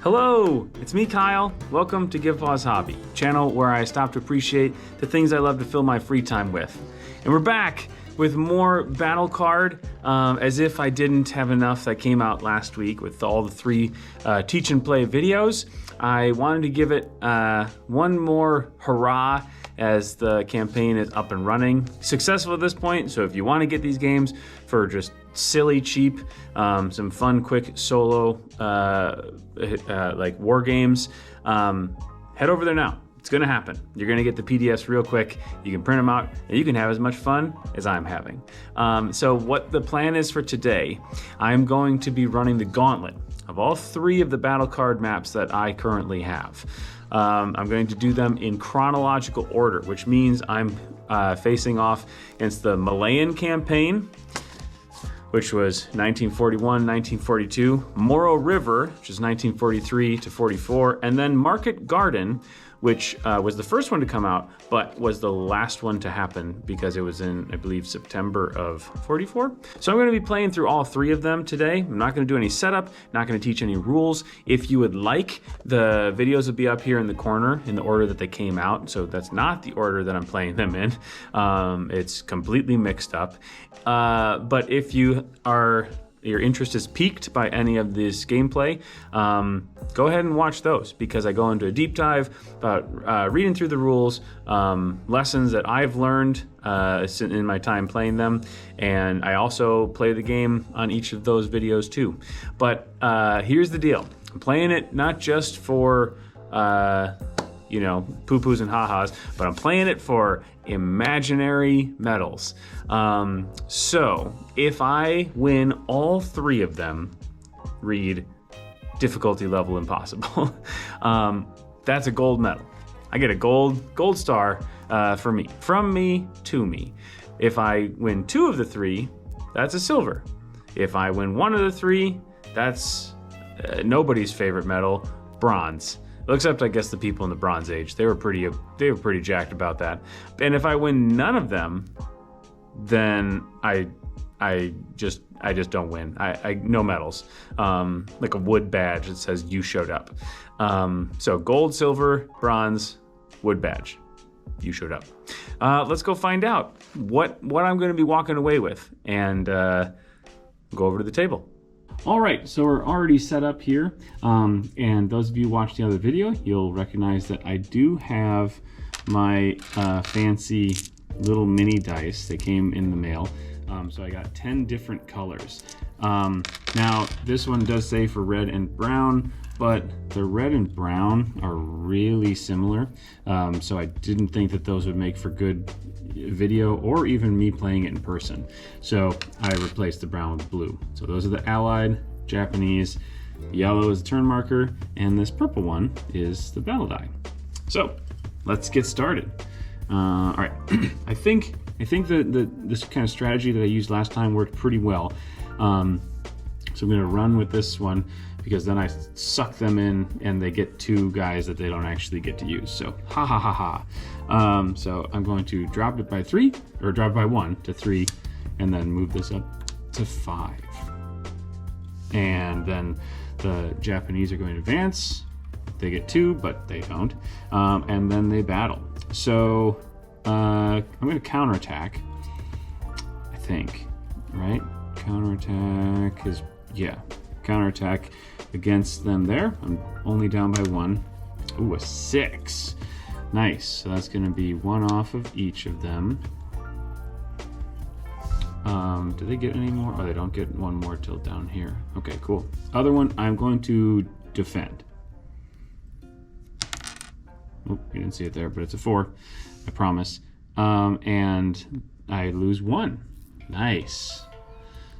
Hello, it's me, Kyle. Welcome to GivePause Hobby, channel where I stop to appreciate the things I love to fill my free time with. And we're back with more battle card, as if I didn't have enough that came out last week with all the 3 teach and play videos. I wanted to give it one more hurrah as the campaign is up and running. Successful at this point, so if you want to get these games for just silly cheap, some fun quick solo like war games, head over there now. It's gonna happen. You're gonna get the PDFs real quick. You can print them out and you can have as much fun as I'm having. So what the plan is for today, I'm going to be running the gauntlet of all 3 of the battle card maps that I currently have. I'm going to do them in chronological order, which means I'm facing off against the Malayan campaign, which was 1941, 1942, Moro River, which is 1943 to 44, and then Market Garden, which was the first one to come out, but was the last one to happen because it was in, I believe, September of 44. So I'm gonna be playing through all 3 of them today. I'm not gonna do any setup, not gonna teach any rules. If you would like, the videos will be up here in the corner in the order that they came out. So that's not the order that I'm playing them in. It's completely mixed up. But if your interest is piqued by any of this gameplay, go ahead and watch those because I go into a deep dive about reading through the rules, lessons that I've learned in my time playing them, and I also play the game on each of those videos too. But here's the deal. I'm playing it not just for poo-poos and ha-has, but I'm playing it for imaginary medals. So if I win all 3 of them, read difficulty level impossible, that's a gold medal. I get a gold star from me to me. If I win 2 of the 3, that's a silver. If I win 1 of the 3, that's nobody's favorite medal, bronze. Except I guess the people in the Bronze Age, they were pretty jacked about that. And if I win none of them, then I just don't win. I no medals. Like a wood badge that says you showed up. So gold, silver, bronze, wood badge. You showed up. Let's go find out what I'm going to be walking away with, and go over to the table. All right, so we're already set up here, and those of you who watched the other video, you'll recognize that I do have my fancy little mini dice. They came in the mail, so I got 10 different colors. Now, this one does say for red and brown, but the red and brown are really similar, so I didn't think that those would make for good video or even me playing it in person. So I replaced the brown with blue. So those are the Allied, Japanese, yellow is the turn marker, and this purple one is the battle die. So let's get started. All right, I think this kind of strategy that I used last time worked pretty well. So I'm gonna run with this one because then I suck them in and they get 2 guys that they don't actually get to use. So ha ha ha ha. So I'm going to drop it by 3, or drop it by 1 to 3, and then move this up to 5. And then the Japanese are going to advance. They get 2, but they don't. And then they battle. So I'm going to counterattack, I think, right? Counterattack is, yeah, counterattack against them there. I'm only down by 1. Ooh, a 6. Nice. So that's going to be 1 off of each of them. Do they get any more? Oh, they don't get 1 more till down here. Okay, cool. Other one, I'm going to defend. Oh, you didn't see it there, but it's a 4. I promise. And I lose 1. Nice.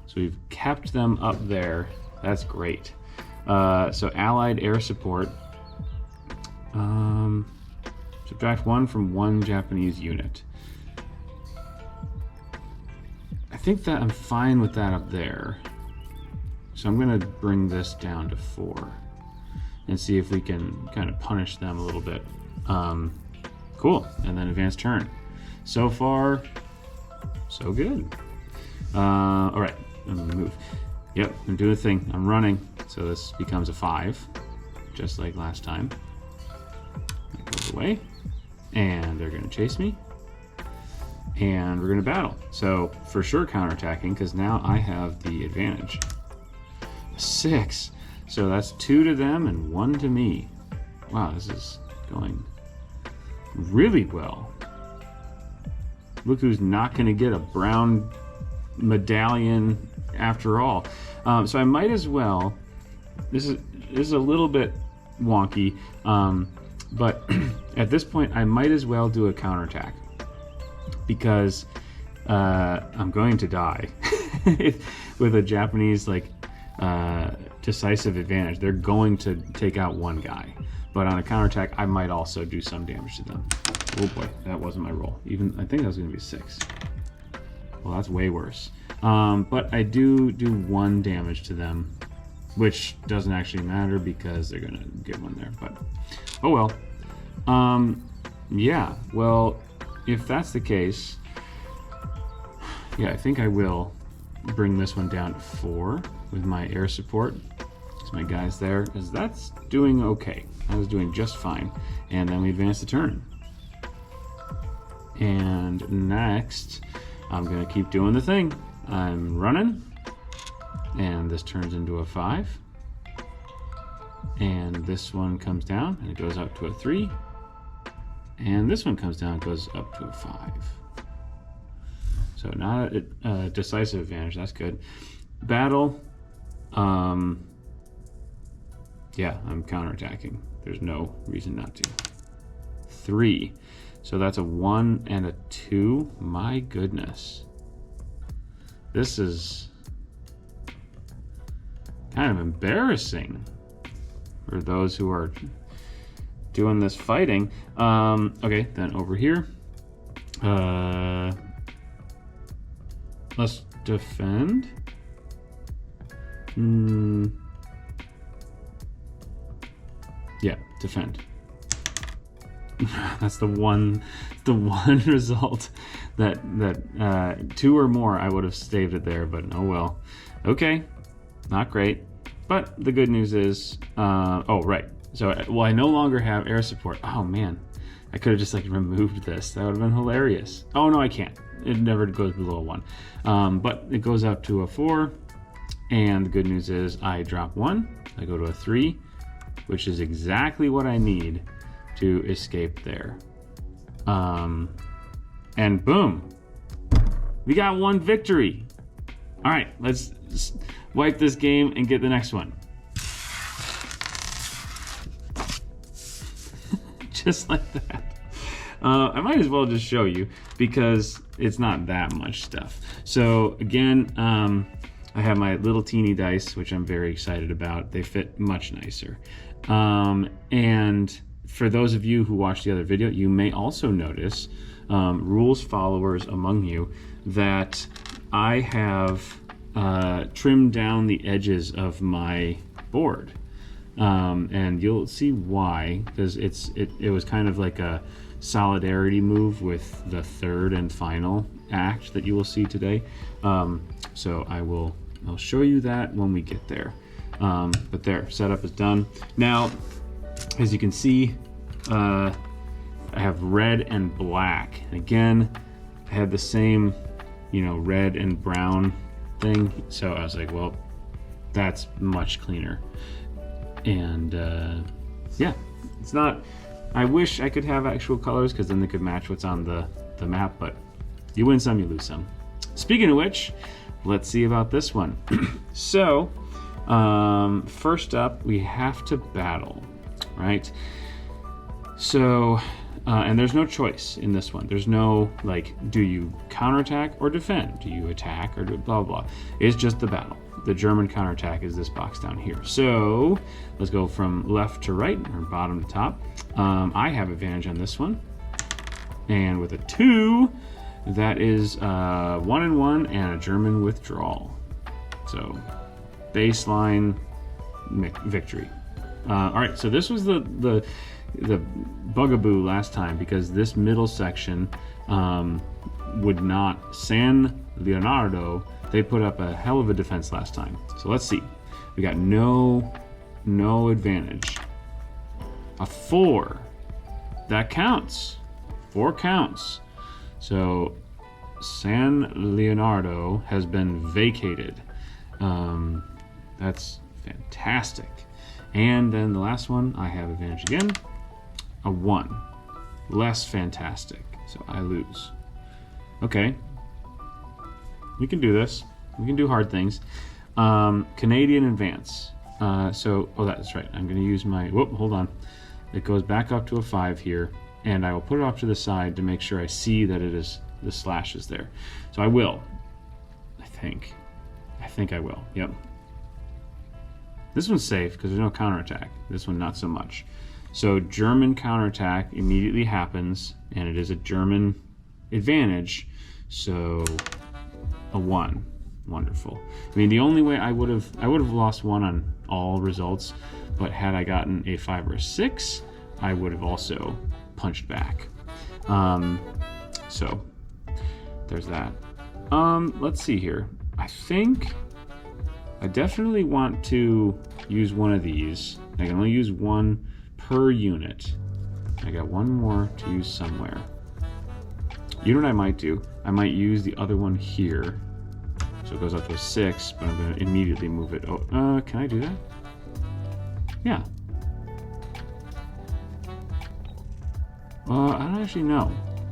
So we've kept them up there. That's great. So Allied air support. Subtract 1 from 1 Japanese unit. I think that I'm fine with that up there. So I'm gonna bring this down to 4 and see if we can kind of punish them a little bit. Cool, and then advance turn. So far, so good. All right, I'm gonna move. Yep, I'm doing a thing, I'm running. So this becomes a 5. just like last time. That goes away. And they're going to chase me. And we're going to battle. So for sure counterattacking, because now I have the advantage. 6. So that's 2 to them and 1 to me. Wow, this is going really well. Look who's not going to get a brown medallion after all. So I might as well. This is a little bit wonky, but at this point I might as well do a counterattack because I'm going to die with a Japanese decisive advantage. They're going to take out one guy, but on a counterattack I might also do some damage to them. Oh boy, that wasn't my roll. Even I think that was going to be 6. Well, that's way worse. But I do 1 damage to them, which doesn't actually matter because they're going to get 1 there. But oh well. Yeah. Well, if that's the case, yeah, I think I will bring this one down to 4 with my air support. Because my guy's there, because that's doing okay. I was doing just fine, and then we advance the turn. And next, I'm gonna keep doing the thing. I'm running, and this turns into a 5. And this one comes down, and it goes up to a 3. And this one comes down, and goes up to a 5. So not a decisive advantage, that's good. Battle, yeah, I'm counterattacking. There's no reason not to. 3. So that's a 1 and a 2. My goodness. This is kind of embarrassing for those who are doing this fighting. Okay, then over here. Let's defend. Yeah, defend. That's the one result that 2 or more I would have saved it there, but oh well. Okay, not great. But the good news is, oh right. So well, I no longer have air support. Oh man, I could have just removed this. That would have been hilarious. Oh no, I can't. It never goes below 1. But it goes up to a 4. And the good news is I drop 1. I go to a 3, which is exactly what I need to escape there. And boom, we got 1 victory. All right, let's wipe this game and get the next one. Just like that. I might as well just show you because it's not that much stuff. So again, I have my little teeny dice, which I'm very excited about. They fit much nicer. And for those of you who watched the other video, you may also notice, rules followers among you, that I have trimmed down the edges of my board. And you'll see why, because it was kind of like a solidarity move with the 3rd and final act that you will see today. So I'll show you that when we get there. But there, setup is done. Now, as you can see, I have red and black. And again, I had the same, red and brown thing. So I was like, well, that's much cleaner. And yeah, it's not, I wish I could have actual colors because then they could match what's on the map, but you win some, you lose some. Speaking of which, let's see about this one. So, first up, we have to battle, right? So, and there's no choice in this one. There's no, do you counterattack or defend? Do you attack or do blah, blah? It's just the battle. The German counterattack is this box down here. So, let's go from left to right, or bottom to top. I have advantage on this one. And with a 2, that is 1 and 1 and a German withdrawal. So, baseline victory. All right, so this was the bugaboo last time because this middle section would not. San Leonardo, they put up a hell of a defense last time. So let's see. We got no advantage. A 4. That counts. 4 counts. So San Leonardo has been vacated. That's fantastic. And then the last one, I have advantage again. A 1. Less fantastic. So I lose. Okay. We can do this. We can do hard things. Canadian advance. Oh, that's right. I'm going to use my... Whoop, hold on. It goes back up to a 5 here. And I will put it off to the side to make sure I see that it is... the slash is there. So I will. I think I will. Yep. This one's safe because there's no counterattack. This one, not so much. So German counterattack immediately happens, and it is a German advantage. So a 1. Wonderful. I mean, the only way I would have lost 1 on all results, but had I gotten a 5 or a 6, I would have also punched back. So there's that. Let's see here. I think I definitely want to use one of these. I can only use 1 per unit. I got 1 more to use somewhere. You know what I might do? I might use the other one here. So it goes up to a 6, but I'm going to immediately move it. Oh, can I do that? Yeah. I don't actually know,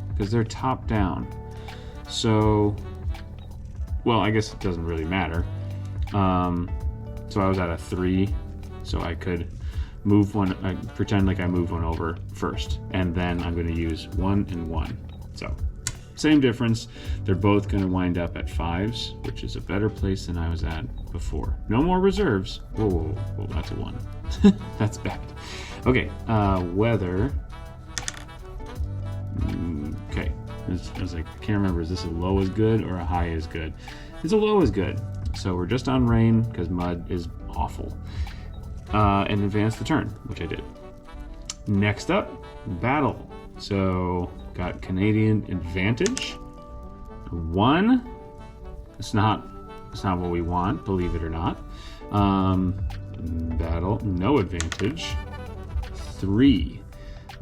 because they're top down. So, well, I guess it doesn't really matter. So I was at a 3, so I could move one, pretend like I moved one over first, and then I'm going to use 1 and 1. So, same difference. They're both going to wind up at 5s, which is a better place than I was at before. No more reserves. Whoa, that's a 1. That's bad. Okay, weather. Okay, I was like, I can't remember, is this a low is good or a high is good? It's a low is good. So we're just on rain because mud is awful. And advance the turn, which I did. Next up, battle. So got Canadian advantage. 1. It's not what we want, believe it or not. Battle, no advantage. 3.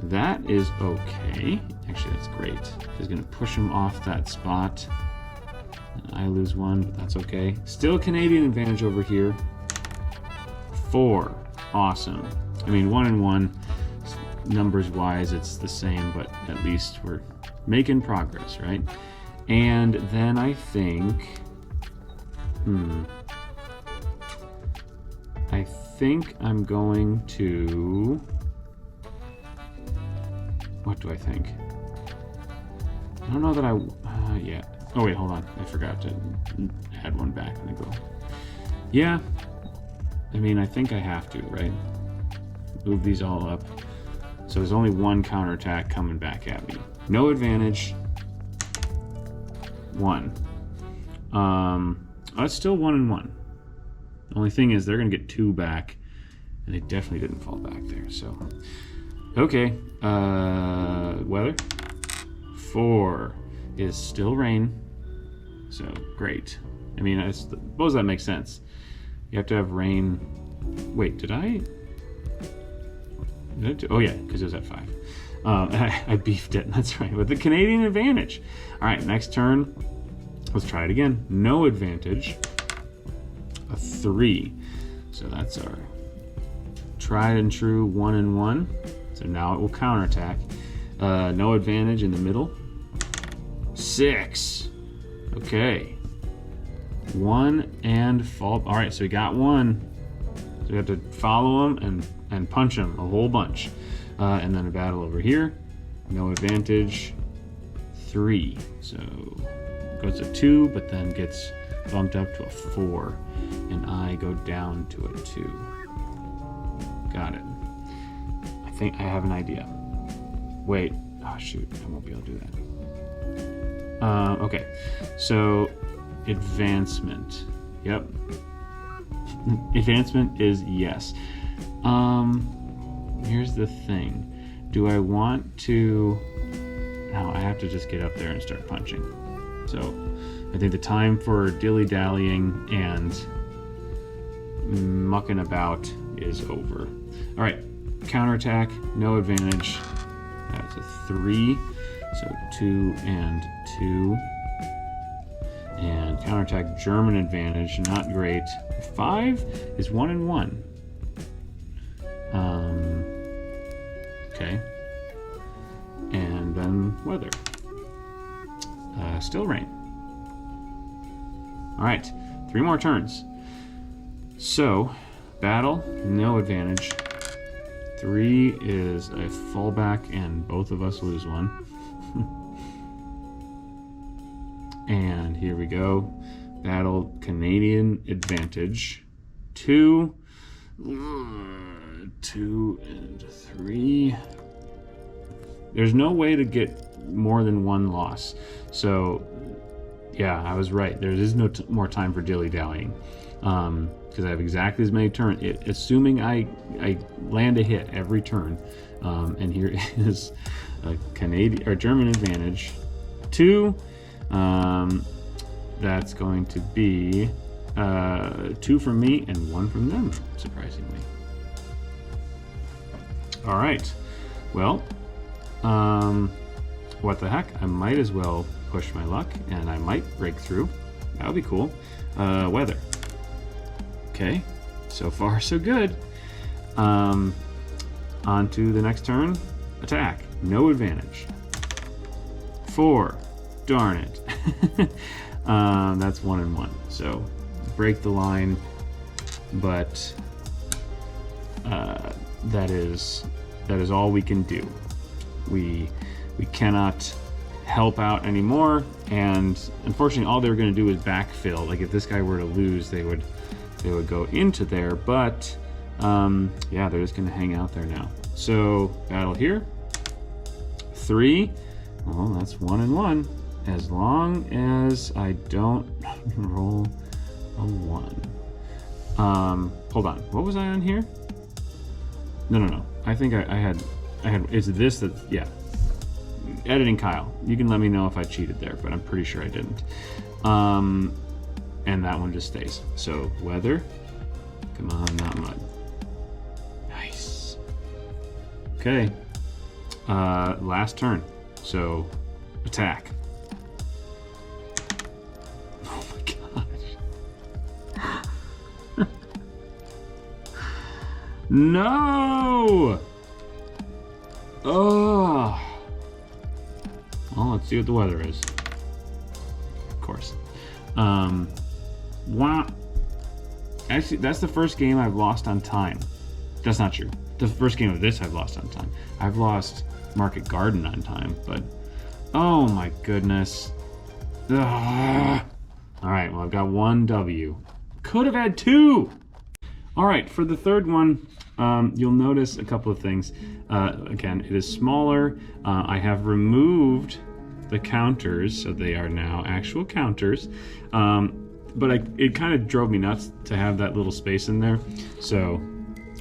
That is okay. Actually, that's great. He's going to push him off that spot. I lose 1, but that's okay. Still Canadian advantage over here. 4. Awesome. I mean, 1 and 1, numbers-wise, it's the same, but at least we're making progress, right? And then I think... I think I'm going to... What do I think? I don't know that yeah. Oh wait, hold on. I forgot to add 1 back and go. Yeah. I mean, I think I have to, right? Move these all up. So there's only 1 counterattack coming back at me. No advantage. 1. It's still 1 and 1. The only thing is they're gonna get 2 back, and they definitely didn't fall back there, so. Okay, weather. 4 is still rain, so great. I mean, I suppose that makes sense. You have to have rain. Wait, did I oh yeah, because it was at 5. I beefed it, that's right, with the Canadian advantage. All right, next turn, let's try it again. No advantage, a 3. So that's our tried and true 1 and 1. So now it will counterattack. No advantage in the middle. 6. Okay. 1 and fall. All right, so we got 1. So we have to follow him and punch him a whole bunch. And then a battle over here. No advantage. 3. So goes to 2, but then gets bumped up to a 4. And I go down to a 2. Got it. I think I have an idea. Wait. Oh, shoot. I won't be able to do that. Okay. So, advancement. Yep. Advancement is yes. Here's the thing. Do I want to... No, I have to just get up there and start punching. So, I think the time for dilly-dallying and mucking about is over. All right. counterattack, no advantage. That's a 3. So 2 and 2. And counterattack German advantage, not great. 5 is 1 and 1. Okay. And then weather. Still rain. All right, 3 more turns. So, battle, no advantage. 3 is a fallback, and both of us lose 1. And here we go. Battle, Canadian advantage. 2. 2 and 3. There's no way to get more than 1 loss. So, yeah, I was right. There is no more time for dilly-dallying. Because I have exactly as many turns. Assuming I land a hit every turn. And here is a Canadian or German advantage. 2. That's going to be 2 from me and 1 from them, surprisingly. All right. Well, what the heck? I might as well push my luck, and I might break through. That would be cool. Weather. Okay. So far, so good. On to the next turn. Attack. No advantage. 4. Darn it. That's 1 and 1. So break the line, but that is all we can do. We cannot help out anymore, and unfortunately all they were going to do is backfill. Like if this guy were to lose, they would go into there, but yeah, they're just going to hang out there now. So battle here. 3. Well, that's 1 and 1. As long as I don't roll a 1. Hold on. What was I on here? No. I think I had. Is this that? Yeah. Editing Kyle. You can let me know if I cheated there, but I'm pretty sure I didn't. And that one just stays. So weather. Come on, not mud. Nice. Okay. Last turn. So attack. Oh my gosh. No! Oh! Well, let's see what the weather is. Of course. Wow. Actually, that's the first game I've lost on time. That's not true. The first game of this I've lost on time. I've lost Market Garden on time, but oh my goodness. Ugh. All right, well, I've got 1 W. Could have had 2. All right, for the third one, you'll notice a couple of things. Again, it is smaller. I have removed the counters, so they are now actual counters. But it kind of drove me nuts to have that little space in there. So,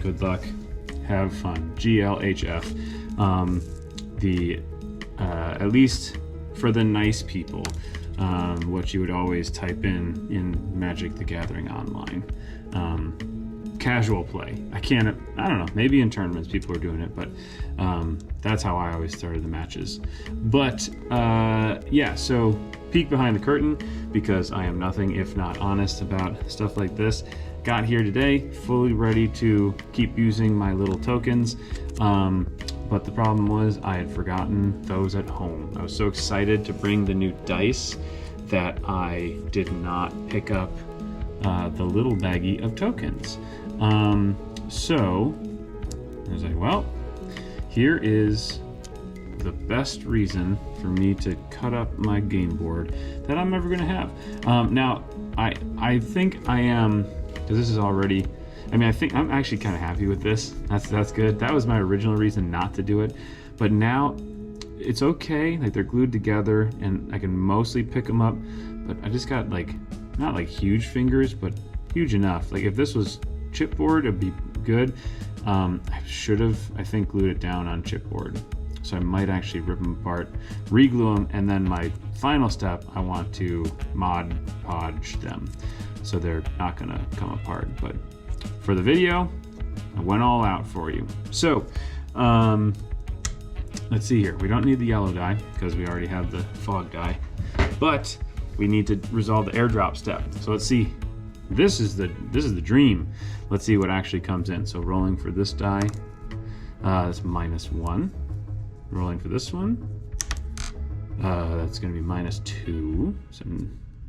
good luck. Have fun. GLHF. At least for the nice people, what you would always type in Magic the Gathering Online. Casual play. I don't know, maybe in tournaments people are doing it, but that's how I always started the matches. But yeah, so peek behind the curtain, because I am nothing if not honest about stuff like this. Got here today, fully ready to keep using my little tokens, but the problem was I had forgotten those at home. I was so excited to bring the new dice that I did not pick up the little baggie of tokens. So I was like, well, here is the best reason for me to cut up my game board that I'm ever going to have. Now, I think I am, because this is already, I think I'm actually kind of happy with this. That's good. That was my original reason not to do it. But now it's okay. Like, they're glued together and I can mostly pick them up. But I just got not like huge fingers, but huge enough. Like if this was chipboard, it'd be good. I should have, I think, glued it down on chipboard. So I might actually rip them apart, re-glue them, and then my final step, I want to Mod Podge them so they're not gonna come apart. But for the video, I went all out for you. So, let's see here. We don't need the yellow die because we already have the fog die, but we need to resolve the airdrop step. So let's see. This is the dream. Let's see what actually comes in. So rolling for this die, that's -1. Rolling for this one, that's going to be -2. So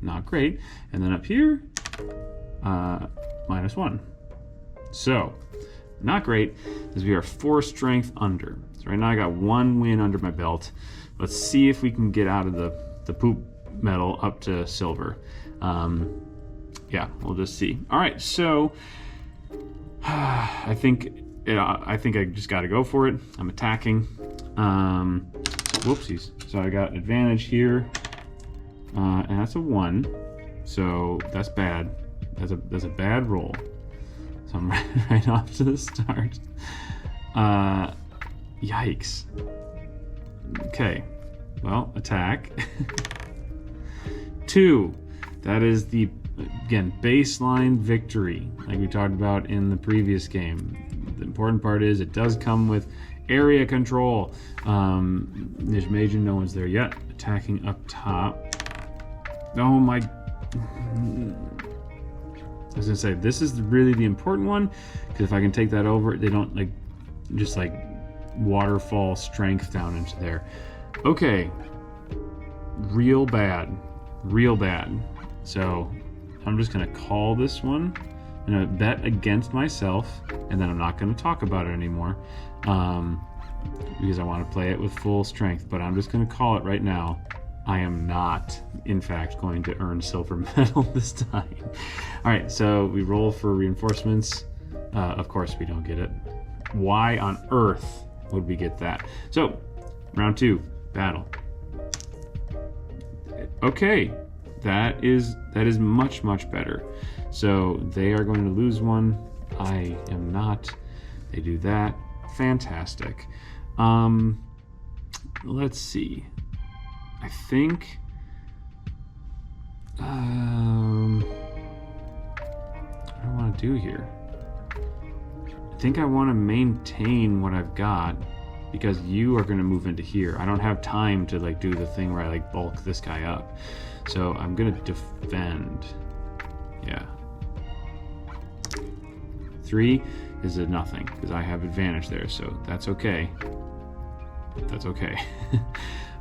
not great. And then up here, -1. So not great, because we are 4 strength under. So right now I got 1 win under my belt. Let's see if we can get out of the poop medal up to silver. Yeah, we'll just see. All right, so I think I just got to go for it. I'm attacking. Whoopsies. So I got advantage here, and that's a 1. So that's bad. That's a bad roll. So I'm right off to the start. Yikes. Okay. Well, attack. 2. That is the, again, baseline victory, like we talked about in the previous game. The important part is it does come with area control. Nishmajin, no one's there yet. Attacking up top. Oh my. I was gonna say, this is really the important one, because if I can take that over, they don't just waterfall strength down into there. Okay. Real bad. So I'm just gonna call this one. I'm gonna bet against myself, and then I'm not gonna talk about it anymore, because I want to play it with full strength. But I'm just gonna call it right now. I am not, in fact, going to earn silver medal this time. All right, so we roll for reinforcements. Of course we don't get it. Why on earth would we get that? So, round 2, battle. Okay, that is much better. So they are going to lose 1. I am not. They do that. Fantastic. Let's see. I think what do I want to do here? I think I want to maintain what I've got, because you are going to move into here. I don't have time to do the thing where I bulk this guy up. So I'm going to defend. Yeah. 3 is a nothing, because I have advantage there, so that's okay. That's okay.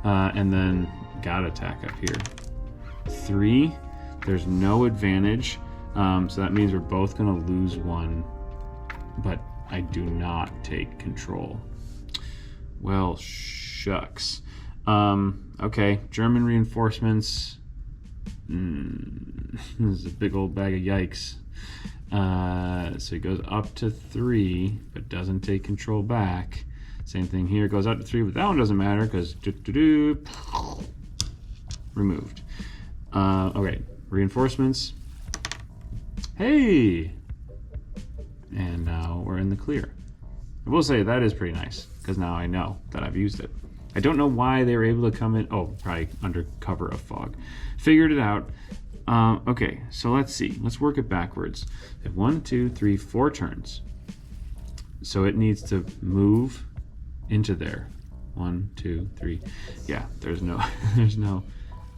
And then gotta attack up here. 3, there's no advantage, so that means we're both gonna lose 1, but I do not take control. Well, shucks. Okay, German reinforcements. This is a big old bag of yikes. So it goes up to 3, but doesn't take control back. Same thing here, goes up to 3, but that one doesn't matter because removed. Okay, reinforcements. Hey! And now we're in the clear. I will say that is pretty nice, because now I know that I've used it. I don't know why they were able to come in. Oh, probably under cover of fog. Figured it out. Okay, so let's see. Let's work it backwards. We have 1, 2, 3, 4 turns. So it needs to move into there. 1, 2, 3. Yeah, there's no,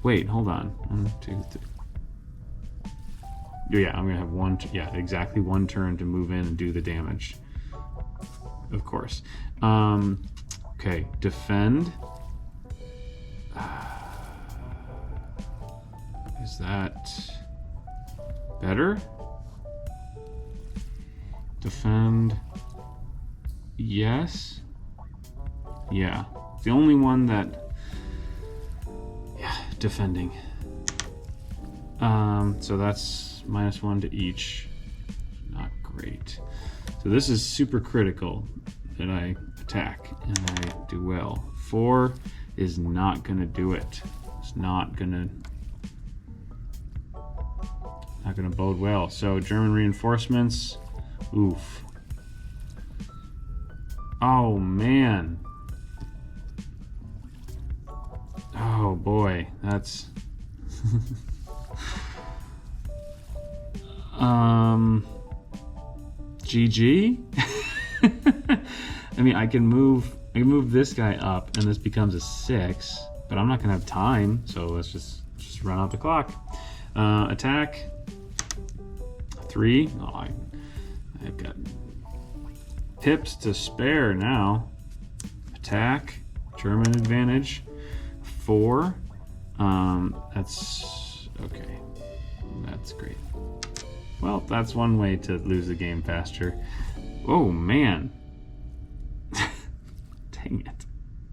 wait, hold on. 1, 2, 3. Yeah, I'm gonna have 1, yeah, exactly 1 turn to move in and do the damage. Of course. Okay, defend. Is that better? Defend. Yes. Yeah. The only one that. Yeah, defending. So that's -1 to each. Not great. So this is super critical that I attack and I do well. 4 is not gonna do it. It's not gonna bode well. So German reinforcements. Oof. Oh man. Oh boy, that's GG. I mean, I can move this guy up, and this becomes a 6, but I'm not gonna have time, so let's just run out the clock. Attack 3. Oh, I've got pips to spare now. Attack, German advantage 4. That's okay. That's great. Well, that's one way to lose the game faster. Oh man. Dang it.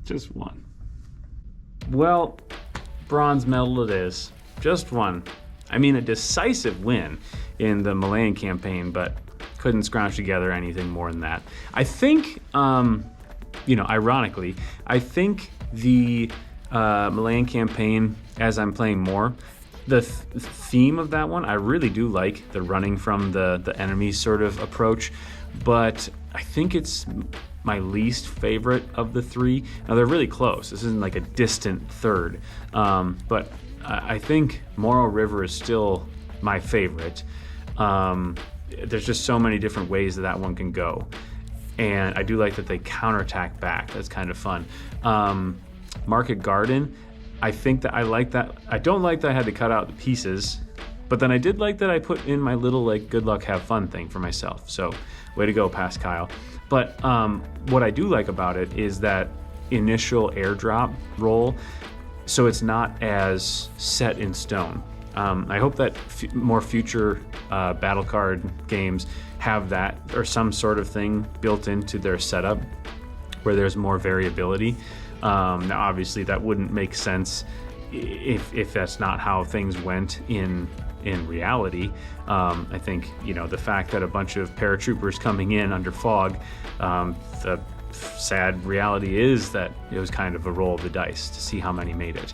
Just one. Well, bronze medal it is. Just one. I mean, a decisive win in the Malayan campaign, but couldn't scrounge together anything more than that. I think, ironically, I think the Malayan campaign, as I'm playing more, the theme of that one, I really do like the running from the enemy sort of approach, but I think it's my least favorite of the 3. Now they're really close. This isn't like a distant third, but I think Moro River is still my favorite. There's just so many different ways that one can go, and I do like that they counterattack back. That's kind of fun. Market Garden, I think that I like that. I don't like that I had to cut out the pieces, but then I did like that I put in my little like good luck have fun thing for myself. So way to go, past Kyle. But what I do like about it is that initial airdrop roll, so it's not as set in stone. I hope that more future battle card games have that or some sort of thing built into their setup where there's more variability. Now, obviously, that wouldn't make sense if that's not how things went in reality. I think, the fact that a bunch of paratroopers coming in under fog, the sad reality is that it was kind of a roll of the dice to see how many made it.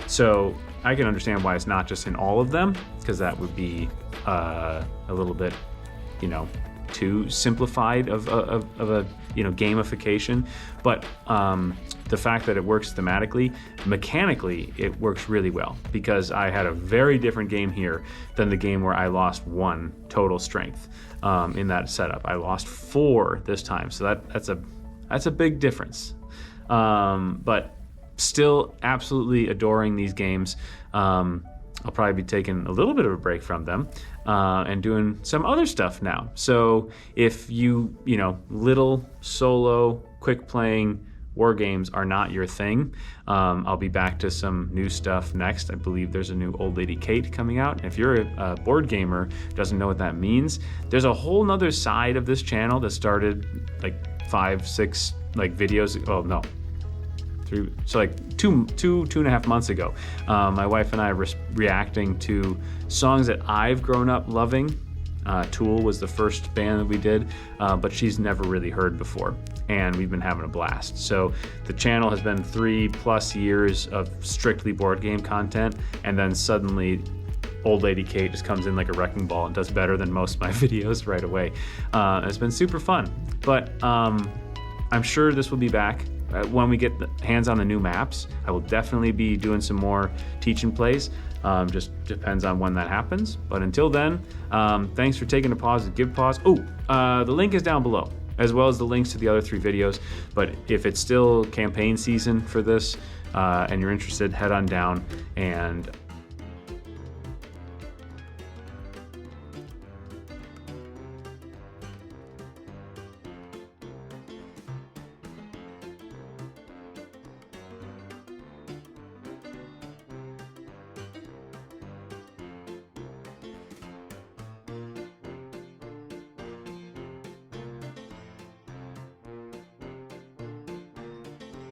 So I can understand why it's not just in all of them, because that would be a little bit, too simplified of a gamification. But the fact that it works thematically, mechanically, it works really well, because I had a very different game here than the game where I lost 1 total strength in that setup. I lost 4 this time, so that's a big difference. But still absolutely adoring these games. I'll probably be taking a little bit of a break from them and doing some other stuff now. So if little solo, quick playing war games are not your thing, I'll be back to some new stuff next. I believe there's a new Old Lady Kate coming out. And if you're a board gamer who doesn't know what that means, there's a whole nother side of this channel that started like 5-6 videos. Oh no. So like two and a half months ago, my wife and I were reacting to songs that I've grown up loving. Tool was the first band that we did, but she's never really heard before, and we've been having a blast. So the channel has been 3+ years of strictly board game content, and then suddenly Old Lady Kate just comes in like a wrecking ball and does better than most of my videos right away. It's been super fun, but I'm sure this will be back. When we get hands on the new maps, I will definitely be doing some more teach and plays. Just depends on when that happens. But until then, thanks for taking a pause to give pause. The link is down below, as well as the links to the other 3 videos. But if it's still campaign season for this and you're interested, head on down and